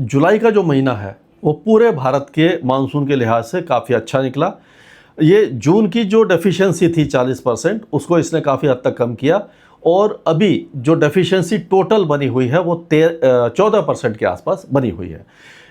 जुलाई का जो महीना है वो पूरे भारत के मानसून के लिहाज से काफ़ी अच्छा निकला। ये जून की जो डेफिशिएंसी थी 40%, उसको इसने काफ़ी हद तक कम किया और अभी जो डेफिशिएंसी टोटल बनी हुई है वो 14% के आसपास बनी हुई है।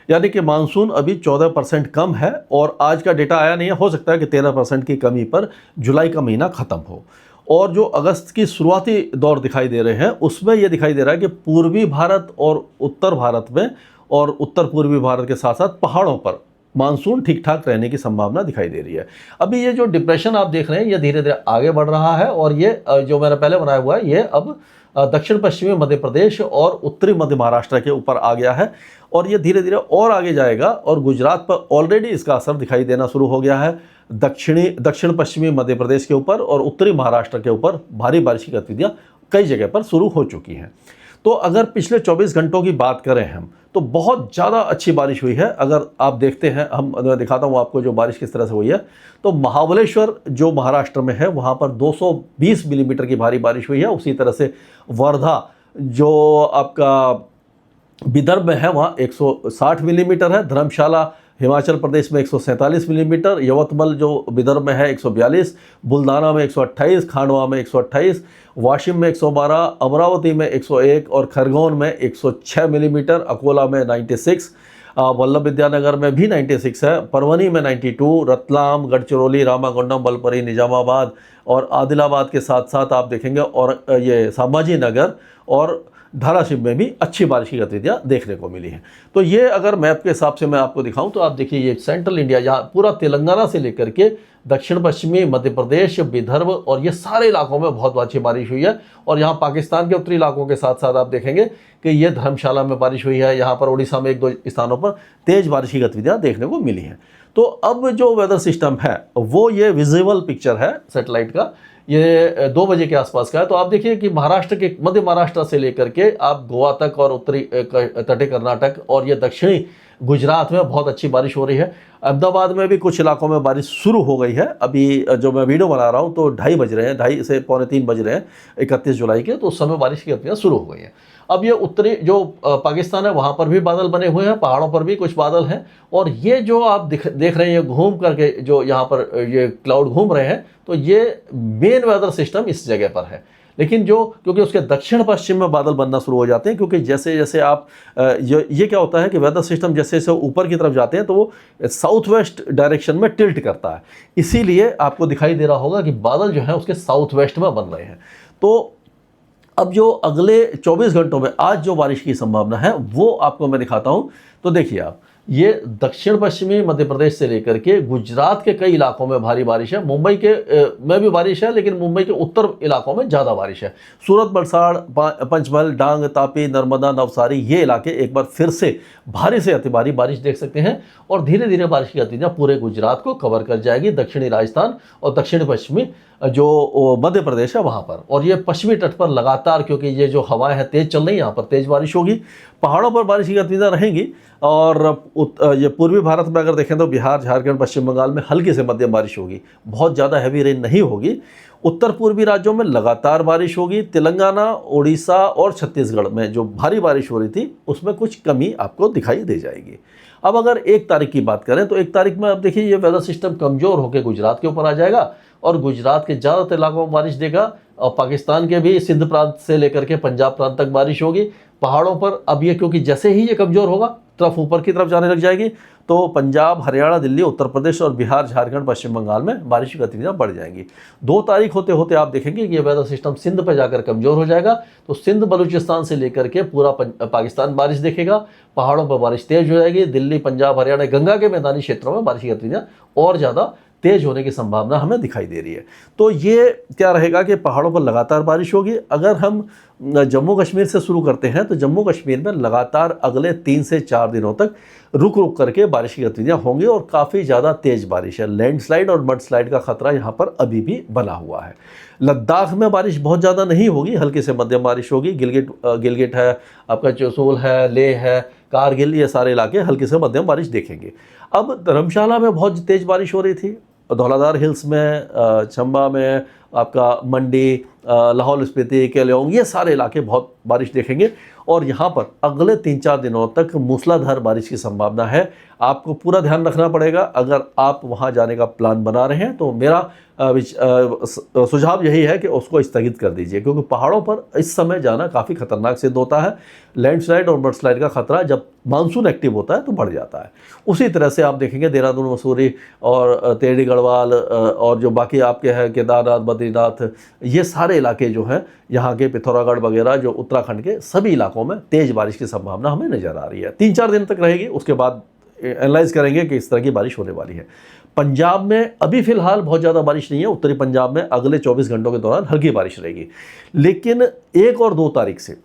यानी कि मानसून अभी 14% कम है और आज का डेटा आया नहीं है, हो सकता है कि 13% की कमी पर जुलाई का महीना ख़त्म हो। और जो अगस्त की शुरुआती दौर दिखाई दे रहे हैं उसमें ये दिखाई दे रहा है कि पूर्वी भारत और उत्तर भारत में और उत्तर पूर्वी भारत के साथ साथ पहाड़ों पर मानसून ठीक ठाक रहने की संभावना दिखाई दे रही है। अभी ये जो डिप्रेशन आप देख रहे हैं ये धीरे धीरे आगे बढ़ रहा है और ये जो मैंने पहले बनाया हुआ है ये अब दक्षिण पश्चिमी मध्य प्रदेश और उत्तरी मध्य महाराष्ट्र के ऊपर आ गया है और ये धीरे धीरे और आगे जाएगा और गुजरात पर ऑलरेडी इसका असर दिखाई देना शुरू हो गया है। दक्षिण पश्चिमी मध्य प्रदेश के ऊपर और उत्तरी महाराष्ट्र के ऊपर भारी बारिश की गतिविधियां कई जगह पर शुरू हो चुकी हैं। तो अगर पिछले 24 घंटों की बात करें हम तो बहुत ज़्यादा अच्छी बारिश हुई है। अगर आप देखते हैं, मैं दिखाता हूँ आपको जो बारिश किस तरह से हुई है। तो महाबलेश्वर जो महाराष्ट्र में है वहाँ पर 220 मिलीमीटर की भारी बारिश हुई है। उसी तरह से वर्धा जो आपका विदर्भ में है वहाँ 160 मिलीमीटर है। धर्मशाला हिमाचल प्रदेश में 147 मिलीमीटर, यवतमल जो विदर्भ में है 142, बुल्धाना में 128, खांडवा में 128, वाशिम में 112, अमरावती में 101 और खरगोन में 106 मिलीमीटर, अकोला में 96, वल्लभ विद्यानगर में भी 96 है, परवनी में 92, रतलाम, गढ़चिरौली, रामागुंडम, बलपरी, निजामाबाद और आदिलाबाद के साथ साथ आप देखेंगे और ये संभाजी नगर और धाराशिव में भी अच्छी बारिश की गतिविधियां देखने को मिली हैं। तो ये अगर मैप के हिसाब से मैं आपको दिखाऊं तो आप देखिए ये सेंट्रल इंडिया जहाँ पूरा तेलंगाना से लेकर के दक्षिण पश्चिमी मध्य प्रदेश, विदर्भ और ये सारे इलाकों में बहुत अच्छी बारिश हुई है। और यहाँ पाकिस्तान के उत्तरी इलाकों के साथ साथ आप देखेंगे कि ये धर्मशाला में बारिश हुई है, यहाँ पर उड़ीसा में 1-2 स्थानों पर तेज बारिश की गतिविधियाँ देखने को मिली हैं। तो अब जो वेदर सिस्टम है वो ये विजिबल पिक्चर है सैटेलाइट का, ये 2 बजे के आसपास का है। तो आप देखिए कि महाराष्ट्र के मध्य महाराष्ट्र से लेकर के आप गोवा तक और उत्तरी तटीय कर्नाटक और ये दक्षिणी गुजरात में बहुत अच्छी बारिश हो रही है। अहमदाबाद में भी कुछ इलाकों में बारिश शुरू हो गई है। अभी जो मैं वीडियो बना रहा हूँ तो 2:30 बज रहे हैं, 2:30 से 2:45 बज रहे हैं 31 जुलाई के, तो उस समय बारिश की गतिविधियाँ शुरू हो गई हैं। अब ये उत्तरी जो पाकिस्तान है वहाँ पर भी बादल बने हुए हैं, पहाड़ों पर भी कुछ बादल हैं और ये जो आप देख रहे हैं घूम करके जो यहाँ पर ये क्लाउड घूम रहे हैं तो ये मेन वेदर सिस्टम इस जगह पर है। लेकिन जो क्योंकि उसके दक्षिण पश्चिम में बादल बनना शुरू हो जाते हैं, क्योंकि जैसे जैसे आप ये क्या होता है कि वेदर सिस्टम जैसे जैसे ऊपर की तरफ जाते हैं तो वो साउथ वेस्ट डायरेक्शन में टिल्ट करता है, इसीलिए आपको दिखाई दे रहा होगा कि बादल जो है उसके साउथ वेस्ट में बन रहे हैं। तो अब जो अगले 24 घंटों में आज जो बारिश की संभावना है वो आपको मैं दिखाता हूं। तो देखिए आप, ये दक्षिण पश्चिमी मध्य प्रदेश से लेकर के गुजरात के कई इलाकों में भारी बारिश है, मुंबई के में भी बारिश है लेकिन मुंबई के उत्तर इलाकों में ज़्यादा बारिश है। सूरत, वलसाड़, पंचमहल, डांग, तापी, नर्मदा, नवसारी ये इलाके एक बार फिर से भारी से अति भारी बारिश देख सकते हैं और धीरे धीरे बारिश की गतिविधियाँ पूरे गुजरात को कवर कर जाएगी, दक्षिणी राजस्थान और दक्षिण पश्चिमी जो मध्य प्रदेश है वहाँ पर। और ये पश्चिमी तट पर लगातार, क्योंकि ये जो हवाएं हैं तेज चल रही हैं, यहाँ पर तेज बारिश होगी, पहाड़ों पर बारिश की गतिविधियाँ रहेंगी। और ये पूर्वी भारत में अगर देखें तो बिहार, झारखंड, पश्चिम बंगाल में हल्की से मध्यम बारिश होगी, बहुत ज़्यादा हैवी रेन नहीं होगी। उत्तर पूर्वी राज्यों में लगातार बारिश होगी। तेलंगाना, उड़ीसा और छत्तीसगढ़ में जो भारी बारिश हो रही थी उसमें कुछ कमी आपको दिखाई दे जाएगी। अब अगर 1 तारीख की बात करें तो 1 तारीख में अब देखिए ये वेदर सिस्टम कमज़ोर होकर गुजरात के ऊपर आ जाएगा और गुजरात के ज़्यादातर इलाकों में बारिश देगा और पाकिस्तान के भी सिंध प्रांत से लेकर के पंजाब प्रांत तक बारिश होगी। पहाड़ों पर अब ये क्योंकि जैसे ही ये कमज़ोर होगा तरफ ऊपर की तरफ जाने लग जाएगी तो पंजाब, हरियाणा, दिल्ली, उत्तर प्रदेश और बिहार, झारखंड, पश्चिम बंगाल में बारिश की गतिविधियाँ बढ़ जाएंगी। 2 तारीख होते होते आप देखेंगे कि ये वेदर सिस्टम सिंध पर जाकर कमज़ोर हो जाएगा तो सिंध, बलूचिस्तान से लेकर के पूरा पाकिस्तान बारिश देखेगा, पहाड़ों पर बारिश तेज हो जाएगी। दिल्ली, पंजाब, हरियाणा, गंगा के मैदानी क्षेत्रों में बारिश की गतिविधियाँ और ज़्यादा तेज होने की संभावना हमें दिखाई दे रही है। तो ये क्या रहेगा कि पहाड़ों पर लगातार बारिश होगी। अगर हम जम्मू कश्मीर से शुरू करते हैं तो जम्मू कश्मीर में लगातार अगले 3 से 4 दिनों तक रुक रुक करके बारिश की गतिविधियाँ होंगी और काफ़ी ज़्यादा तेज बारिश है। लैंडस्लाइड और मडस्लाइड का खतरा यहाँ पर अभी भी बना हुआ है। लद्दाख में बारिश बहुत ज़्यादा नहीं होगी, हल्की से मध्यम बारिश होगी। गिलगिट है, आपका चौसूल है, लेह है, कारगिल, ये सारे इलाके हल्की से मध्यम बारिश देखेंगे। अब धर्मशाला में बहुत तेज़ बारिश हो रही थी, धौलाधार हिल्स में, चंबा में, आपका मंडी, लाहौल स्पीति, केलोंग, ये सारे इलाके बहुत बारिश देखेंगे। और यहाँ पर अगले 3-4 दिनों तक मूसलाधार बारिश की संभावना है। आपको पूरा ध्यान रखना पड़ेगा। अगर आप वहाँ जाने का प्लान बना रहे हैं तो मेरा सुझाव यही है कि उसको स्थगित कर दीजिए, क्योंकि पहाड़ों पर इस समय जाना काफ़ी खतरनाक सिद्ध होता है। लैंडस्लाइड और मडस्लाइड का खतरा जब मानसून एक्टिव होता है तो बढ़ जाता है। उसी तरह से आप देखेंगे देहरादून, मसूरी और टेहरी गढ़वाल और जो बाकी आपके हैं केदारनाथ, बद्रीनाथ, ये सारे इलाके जो हैं यहाँ के पिथौरागढ़ वगैरह, जो उत्तराखंड के सभी इलाकों में तेज़ बारिश की संभावना हमें नज़र आ रही है। 3-4 दिन तक रहेगी, उसके बाद एनालाइज करेंगे कि इस तरह की बारिश होने वाली है। पंजाब में अभी फ़िलहाल बहुत ज़्यादा बारिश नहीं है। उत्तरी पंजाब में अगले 24 घंटों के दौरान हल्की बारिश रहेगी। लेकिन 1 और 2 तारीख से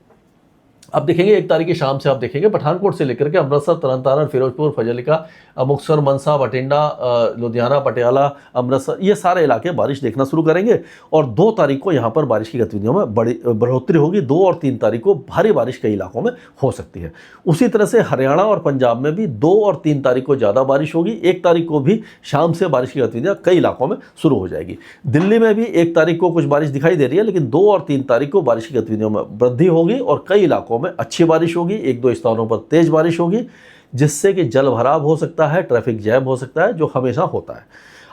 आप देखेंगे, 1 तारीख की शाम से आप देखेंगे पठानकोट से लेकर के अमृतसर, तरन तारण, फिरोजपुर, फजलिका, मुक्तसर, मनसा, बठिंडा, लुधियाना, पटियाला, अमृतसर, ये सारे इलाके बारिश देखना शुरू करेंगे। और 2 तारीख को यहाँ पर बारिश की गतिविधियों में बड़ी बढ़ोतरी होगी। 2 और 3 तारीख को भारी बारिश कई इलाकों में हो सकती है। उसी तरह से हरियाणा और पंजाब में भी 2 और 3 तारीख को ज़्यादा बारिश होगी। 1 तारीख को भी शाम से बारिश की गतिविधियाँ कई इलाकों में शुरू हो जाएगी। दिल्ली में भी 1 तारीख को कुछ बारिश दिखाई दे रही है, लेकिन 2 और 3 तारीख को बारिश की गतिविधियों में वृद्धि होगी और कई इलाकों में अच्छी बारिश होगी। 1-2 स्थानों पर तेज बारिश होगी, जिससे कि जल भराव हो सकता है, ट्रैफिक जैम हो सकता है, जो हमेशा होता है।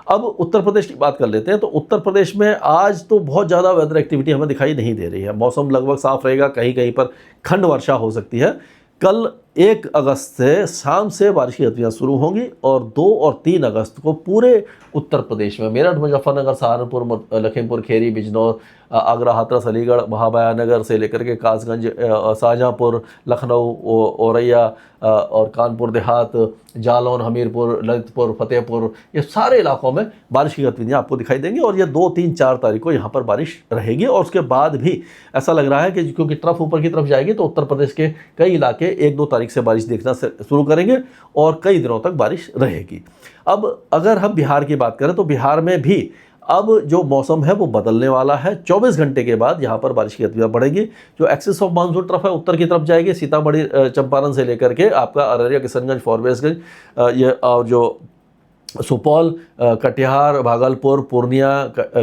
अब उत्तर प्रदेश की बात कर लेते हैं। तो उत्तर प्रदेश में आज तो बहुत ज़्यादा वेदर एक्टिविटी हमें दिखाई नहीं दे रही है। मौसम लगभग साफ रहेगा, कहीं कहीं पर खंड वर्षा हो सकती है। कल 1 अगस्त से शाम से बारिश की गतिविधियाँ शुरू होंगी और 2 और 3 अगस्त को पूरे उत्तर प्रदेश में मेरठ, मुजफ्फरनगर, सहारनपुर, लखीमपुर खीरी, बिजनौर, आगरा, हाथरस, अलीगढ़, महाबयानगर से लेकर के कासगंज, शाहजहाँपुर, लखनऊ, औरैया और कानपुर देहात, जालौन, हमीरपुर, ललितपुर, फतेहपुर, ये सारे इलाकों में बारिश की गतिविधियाँ आपको दिखाई देंगी। और ये 2, 3, 4 तारीख को यहाँ पर बारिश रहेगी। और उसके बाद भी ऐसा लग रहा है कि क्योंकि ट्रफ ऊपर की तरफ जाएगी तो उत्तर प्रदेश के कई इलाके 1-2 तारीख से बारिश देखना शुरू करेंगे और कई दिनों तक बारिश रहेगी। अब अगर हम बिहार की बात करें तो बिहार में भी अब जो मौसम है वो बदलने वाला है। 24 घंटे के बाद यहाँ पर बारिश की गतिविधियाँ बढ़ेगी। जो एक्सिस ऑफ मानसून ट्रफ है उत्तर की तरफ जाएगी, सीतामढ़ी, चंपारण से लेकर के आपका अररिया, किशनगंज, फॉरबिसगंज, ये और जो सुपौल, कटिहार, भागलपुर, पूर्णिया,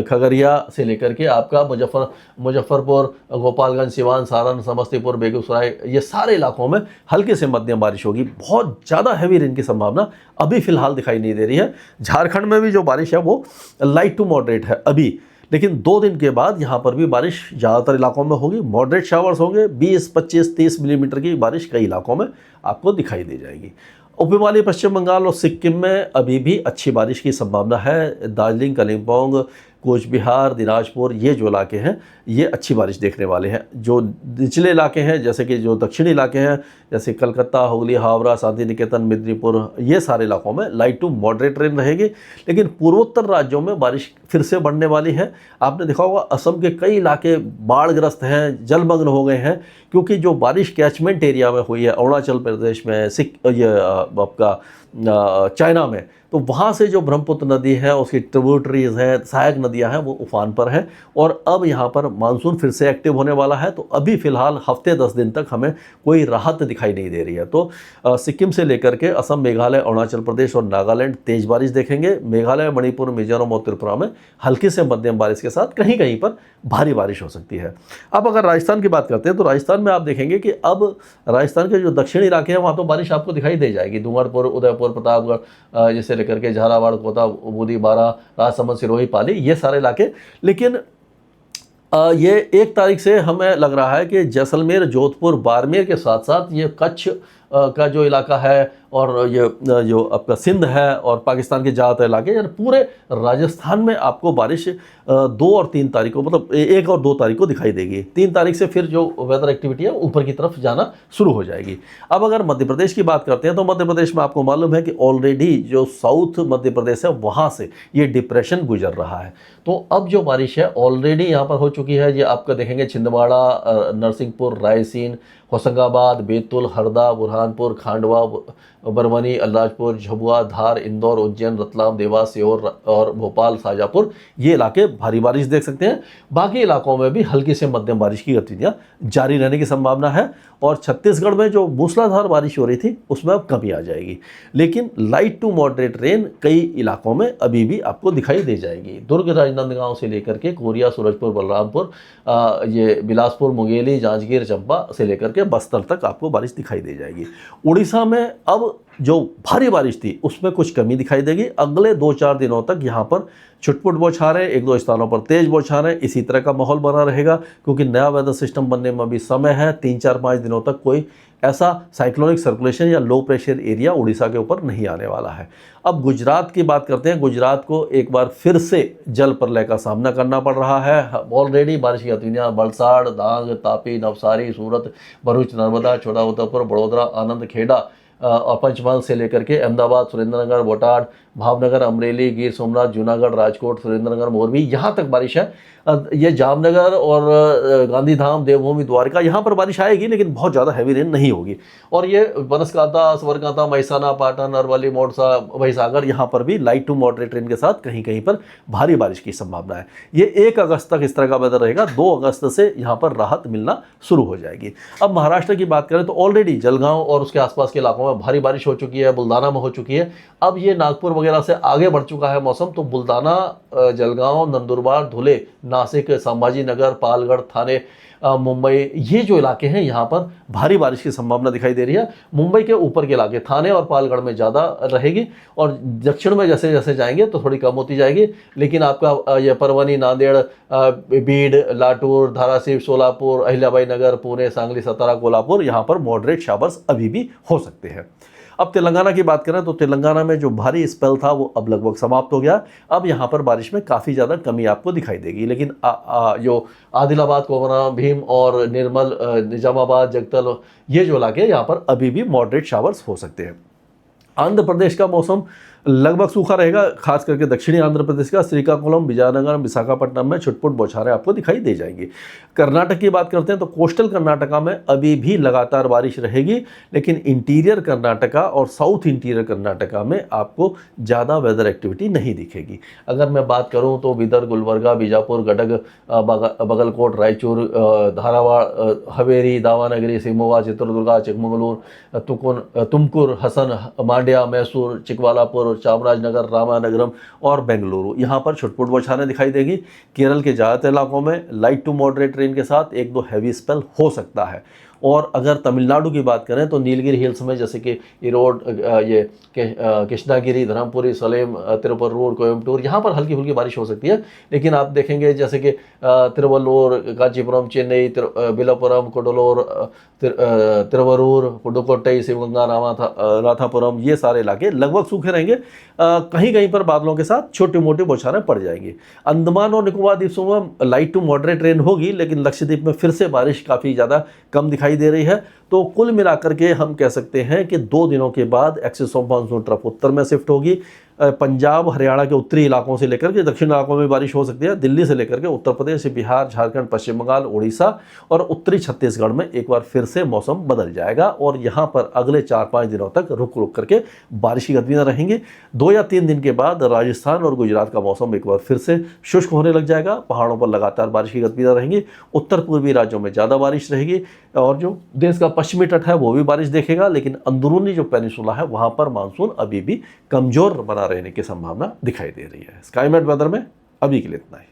खगड़िया से लेकर के आपका मुजफ्फरपुर, गोपालगंज, सिवान, सारण, समस्तीपुर, बेगूसराय, ये सारे इलाकों में हल्के से मध्यम बारिश होगी। बहुत ज़्यादा हैवी रेन की संभावना अभी फ़िलहाल दिखाई नहीं दे रही है। झारखंड में भी जो बारिश है वो लाइट टू मॉडरेट है अभी, लेकिन 2 दिन के बाद यहाँ पर भी बारिश ज़्यादातर इलाकों में होगी। मॉडरेट शावर्स होंगे, 20, 25, 30 मिलीमीटर की बारिश कई इलाकों में आपको दिखाई दे जाएगी। उप हिमालय पश्चिम बंगाल और सिक्किम में अभी भी अच्छी बारिश की संभावना है। दार्जिलिंग, कालिम्पोंग, कूच बिहार, दिनाजपुर, ये जो इलाके हैं ये अच्छी बारिश देखने वाले हैं। जो निचले इलाके हैं जैसे कि जो दक्षिणी इलाके हैं जैसे कलकत्ता, हुगली, हावड़ा, शांति निकेतन, मिदनीपुर, ये सारे इलाकों में लाइट टू मॉडरेट रेन रहेगी। लेकिन पूर्वोत्तर राज्यों में बारिश फिर से बढ़ने वाली है। आपने देखा होगा असम के कई इलाके बाढ़ग्रस्त हैं, जलमग्न हो गए हैं, क्योंकि जो बारिश कैचमेंट एरिया में हुई है अरुणाचल प्रदेश में, ये आपका चाइना में, तो वहाँ से जो ब्रह्मपुत्र नदी है उसकी ट्रिब्यूटरीज हैं, सहायक नदियाँ हैं, वो उफान पर हैं। और अब यहाँ पर मानसून फिर से एक्टिव होने वाला है। तो अभी फ़िलहाल हफ्ते 10 दिन तक हमें कोई राहत दिखाई नहीं दे रही है। तो सिक्किम से लेकर के असम, मेघालय, अरुणाचल प्रदेश और नागालैंड तेज़ बारिश देखेंगे। मेघालय, मणिपुर, मिजोरम और त्रिपुरा में हल्की से मध्यम बारिश के साथ कहीं कहीं पर भारी बारिश हो सकती है। अब अगर राजस्थान की बात करते हैं तो राजस्थान में आप देखेंगे कि अब राजस्थान के जो दक्षिणी इलाके हैं वहाँ तो बारिश आपको दिखाई दे जाएगी। डूंगरपुर, उदयपुर, प्रतापगढ़, जैसे लेकर के झालावाड़, कोटा, बूंदी, बारा, राजसमंद, सिरोही, पाली, ये सारे इलाके। लेकिन ये 1 तारीख से हमें लग रहा है कि जैसलमेर, जोधपुर, बाड़मेर के साथ साथ ये कच्छ का जो इलाका है और ये जो आपका सिंध है और पाकिस्तान के ज़्यादातर इलाके, यानी पूरे राजस्थान में आपको बारिश 2 और 3 तारीख को, मतलब 1 और 2 तारीख को दिखाई देगी। 3 तारीख से फिर जो वेदर एक्टिविटी है ऊपर की तरफ जाना शुरू हो जाएगी। अब अगर मध्य प्रदेश की बात करते हैं तो मध्य प्रदेश में आपको मालूम है कि ऑलरेडी जो साउथ मध्य प्रदेश है वहाँ से ये डिप्रेशन गुजर रहा है। तो अब जो बारिश है ऑलरेडी यहाँ पर हो चुकी है। ये आपका देखेंगे छिंदवाड़ा, नरसिंहपुर, रायसेन, होशंगाबाद, बैतूल, हरदा, बुरहानपुर, खांडवा, बरवानी, अलीराजपुर, झबुआ, धार, इंदौर, उज्जैन, रतलाम, देवास, सीहोर और भोपाल, शाजापुर, ये इलाके भारी बारिश देख सकते हैं। बाकी इलाकों में भी हल्की से मध्यम बारिश की गतिविधियाँ जारी रहने की संभावना है। और छत्तीसगढ़ में जो मूसलाधार बारिश हो रही थी उसमें अब कमी आ जाएगी, लेकिन लाइट टू मॉडरेट रेन कई इलाकों में अभी भी आपको दिखाई दे जाएगी। दुर्ग, राजनांदगांव से लेकर के कोरिया, सूरजपुर, बलरामपुर, ये बिलासपुर, मुंगेली, जांजगीर, चंपा से लेकर के के बस्तर तक आपको बारिश दिखाई दे जाएगी। उड़ीसा में अब जो भारी बारिश थी उसमें कुछ कमी दिखाई देगी। अगले 2-4 दिनों तक यहाँ पर छुटपुट बौछारें, 1-2 स्थानों पर तेज बौछारें, इसी तरह का माहौल बना रहेगा, क्योंकि नया वेदर सिस्टम बनने में भी समय है। 3-4-5 दिनों तक कोई ऐसा साइक्लोनिक सर्कुलेशन या लो प्रेशर एरिया उड़ीसा के ऊपर नहीं आने वाला है। अब गुजरात की बात करते हैं। गुजरात को एक बार फिर से जल प्रलय का सामना करना पड़ रहा है। ऑलरेडी बारिश की गतिविधियाँ वलसाड़, डांग, तापी, नवसारी, सूरत, भरूच, नर्मदा, छोटाउदेपुर, बड़ोदरा, आनंद, खेड़ा और पंचमहल से लेकर के अहमदाबाद, सुरेंद्रनगर, बोटाड, भावनगर, अमरेली, गिर सोमनाथ, जूनागढ़, राजकोट, सुरेंद्रनगर, मोरबी, यहाँ तक बारिश है। ये जामनगर और गांधीधाम, देवभूमि, द्वारका, यहाँ पर बारिश आएगी, लेकिन बहुत ज़्यादा हैवी रेन नहीं होगी। और ये बनसकांता, साबरकांठा, महसाना, पाटन, अरवली, मोड़सा, भईसागर, यहाँ पर भी लाइट टू मॉडरेट रेन के साथ कहीं कहीं पर भारी बारिश की संभावना है। ये 1 अगस्त तक इस तरह का वेदर रहेगा। 2 अगस्त से यहाँ पर राहत मिलना शुरू हो जाएगी। अब महाराष्ट्र की बात करें तो ऑलरेडी जलगांव और उसके आसपास के इलाकों में भारी बारिश हो चुकी है, बुल्डाना में हो चुकी है। अब ये नागपुर वगैरह से आगे बढ़ चुका है मौसम, तो बुल्डाना, जलगांव, नंदुरबार, धुले, नासिक, संभाजीनगर, पालगढ़, थाने, मुंबई, ये जो इलाके हैं यहाँ पर भारी बारिश की संभावना दिखाई दे रही है। मुंबई के ऊपर के इलाके थाने और पालगढ़ में ज़्यादा रहेगी, और दक्षिण में जैसे जैसे जाएंगे तो थोड़ी कम होती जाएगी। लेकिन आपका ये परभणी, नांदेड़, बीड, लातूर, धाराशिव, सोलापुर, अहिल्याबाई नगर, पुणे, सांगली, सतारा, कोल्हापुर, यहाँ पर मॉडरेट शावर्स अभी भी हो सकते हैं। अब तेलंगाना की बात करें तो तेलंगाना में जो भारी स्पेल था वो अब लगभग समाप्त हो गया। अब यहाँ पर बारिश में काफ़ी ज़्यादा कमी आपको दिखाई देगी। लेकिन जो आदिलाबाद, कोमराम भीम और निर्मल, निजामाबाद, जगतल, ये जो इलाके यहाँ पर अभी भी मॉडरेट शावर्स हो सकते हैं। आंध्र प्रदेश का मौसम लगभग सूखा रहेगा, खास करके दक्षिणी आंध्र प्रदेश का श्रीकाकुलम, विजयनगर, विशाखापट्टनम में छुटपुट बौछारें आपको दिखाई दे जाएंगी। कर्नाटक की बात करते हैं तो कोस्टल कर्नाटका में अभी भी लगातार बारिश रहेगी, लेकिन इंटीरियर कर्नाटका और साउथ इंटीरियर कर्नाटका में आपको ज़्यादा वेदर एक्टिविटी नहीं दिखेगी। अगर मैं बात करूँ तो बिदर, गुलबर्गा, बीजापुर, गदग, बगलकोट, रायचूर, धारावाड़, हवेरी, दावानगरी, सिमोगा, चित्रदुर्गा, चिकमंगलूर, तुमकुर, हसन, मांड्या, मैसूर, चिकवालापुर, चामराजनगर, रामानगरम और बेंगलुरु, यहाँ पर छुटपुट बौछारें दिखाई देगी। केरल के ज़्यादातर इलाकों में लाइट टू मॉडरेट रेन के साथ 1-2 हैवी स्पेल हो सकता है। और अगर तमिलनाडु की बात करें तो नीलगिरी हिल्स में जैसे कि इरोड, ये कृष्णागिरी, धर्मपुरी, सलेम, तिरुपरूर, कोयम्बटूर, यहाँ पर हल्की फुल्की बारिश हो सकती है। लेकिन आप देखेंगे जैसे कि तिरुवल्लूर, कांचीपुरम, चेन्नई, बिलापुरम, कोडलोर, तिरुवरूर, पुडुकोट्टई, शिवगंगा, रामानाथापुरम, ये सारे इलाके लगभग सूखे रहेंगे। कहीं कहीं पर बादलों के साथ छोटी मोटी बौछारें पड़ जाएंगी। अंडमान और निकोबार द्वीपों में लाइट टू मॉडरेट रेन होगी, लेकिन लक्षद्वीप में फिर से बारिश काफ़ी ज़्यादा कम दिखाई दे रही है। तो कुल मिलाकर के हम कह सकते हैं कि 2 दिनों के बाद एक्सिस ऑफ मानसून ट्रफ उत्तर में शिफ्ट होगी। पंजाब, हरियाणा के उत्तरी इलाकों से लेकर के दक्षिण इलाकों में बारिश हो सकती है। दिल्ली से लेकर के उत्तर प्रदेश, बिहार, झारखंड, पश्चिम बंगाल, उड़ीसा और उत्तरी छत्तीसगढ़ में एक बार फिर से मौसम बदल जाएगा, और यहाँ पर अगले 4-5 दिनों तक रुक रुक करके बारिश की गतिविधियाँ रहेंगी। 2 या 3 दिन के बाद राजस्थान और गुजरात का मौसम एक बार फिर से शुष्क होने लग जाएगा। पहाड़ों पर लगातार बारिश की गतिविधियाँ रहेंगी। उत्तर पूर्वी राज्यों में ज़्यादा बारिश रहेगी, और जो देश का पश्चिमी तट है वो भी बारिश देखेगा। लेकिन अंदरूनी जो पेनिसुला है वहाँ पर मानसून अभी भी कमज़ोर बना रहने की संभावना दिखाई दे रही है। स्काईमेट वेदर में अभी के लिए इतना ही।